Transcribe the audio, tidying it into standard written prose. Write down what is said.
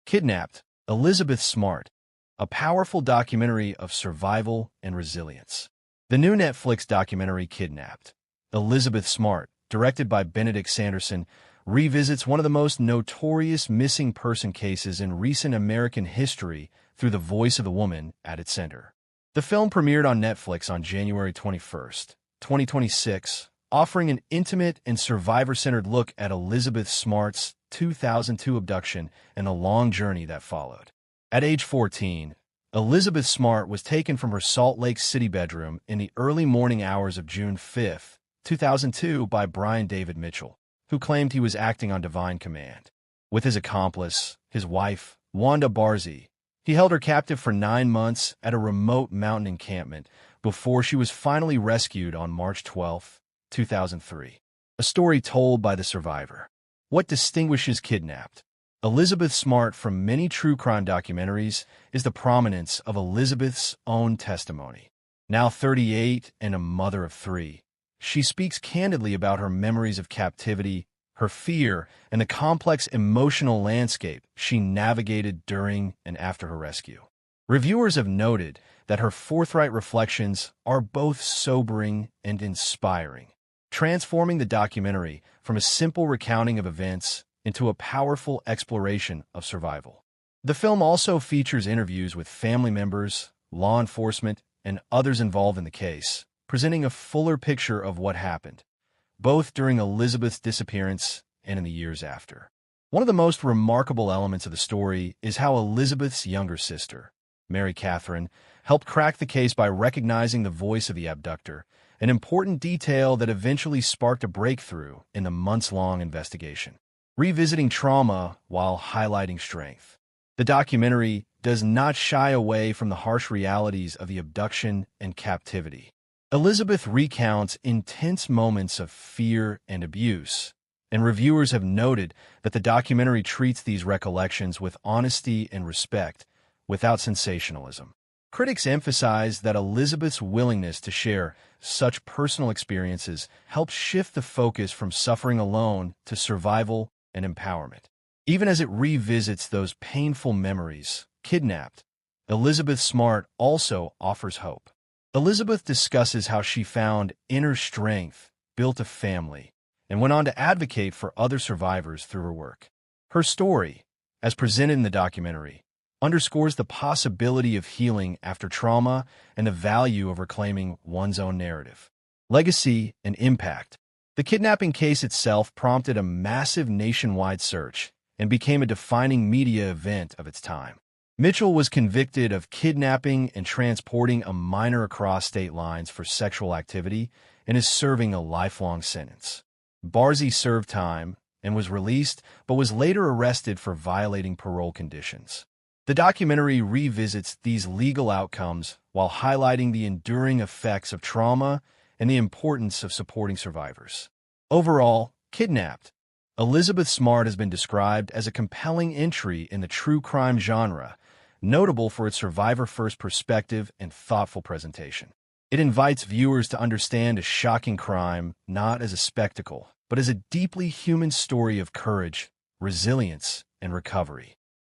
Kidnapped, Elizabeth Smart, a powerful documentary of survival and resilience. The new Netflix documentary Kidnapped, Elizabeth Smart, directed by Benedict Sanderson, revisits one of the most notorious missing person cases in recent American history through the voice of the woman at its center. The film premiered on Netflix on January 21st, 2026, offering an intimate and survivor-centered look at Elizabeth Smart's 2002 abduction and the long journey that followed. At age 14, Elizabeth Smart was taken from her Salt Lake City bedroom in the early morning hours of June 5, 2002 by Brian David Mitchell, who claimed he was acting on divine command. With his accomplice, his wife, Wanda Barzee, he held her captive for 9 months at a remote mountain encampment before she was finally rescued on March 12, 2003. A story told by the survivor. What distinguishes Kidnapped? Elizabeth Smart from many true crime documentaries is the prominence of Elizabeth's own testimony. Now 38 and a mother of 3, she speaks candidly about her memories of captivity, her fear, and the complex emotional landscape she navigated during and after her rescue. Reviewers have noted that her forthright reflections are both sobering and inspiring, transforming the documentary from a simple recounting of events into a powerful exploration of survival. The film also features interviews with family members, law enforcement, and others involved in the case, presenting a fuller picture of what happened, both during Elizabeth's disappearance and in the years after. One of the most remarkable elements of the story is how Elizabeth's younger sister, Mary Catherine, helped crack the case by recognizing the voice of the abductor, an important detail that eventually sparked a breakthrough in the months-long investigation. Revisiting trauma while highlighting strength. The documentary does not shy away from the harsh realities of the abduction and captivity. Elizabeth recounts intense moments of fear and abuse, and reviewers have noted that the documentary treats these recollections with honesty and respect, without sensationalism. Critics emphasize that Elizabeth's willingness to share such personal experiences helps shift the focus from suffering alone to survival and empowerment. Even as it revisits those painful memories, Kidnapped, Elizabeth Smart also offers hope. Elizabeth discusses how she found inner strength, built a family, and went on to advocate for other survivors through her work. Her story, as presented in the documentary, underscores the possibility of healing after trauma and the value of reclaiming one's own narrative. Legacy and impact. The kidnapping case itself prompted a massive nationwide search and became a defining media event of its time. Mitchell was convicted of kidnapping and transporting a minor across state lines for sexual activity and is serving a lifelong sentence. Barzee served time and was released, but was later arrested for violating parole conditions. The documentary revisits these legal outcomes while highlighting the enduring effects of trauma and the importance of supporting survivors. Overall, Kidnapped, Elizabeth Smart has been described as a compelling entry in the true crime genre, notable for its survivor-first perspective and thoughtful presentation. It invites viewers to understand a shocking crime not as a spectacle, but as a deeply human story of courage, resilience, and recovery.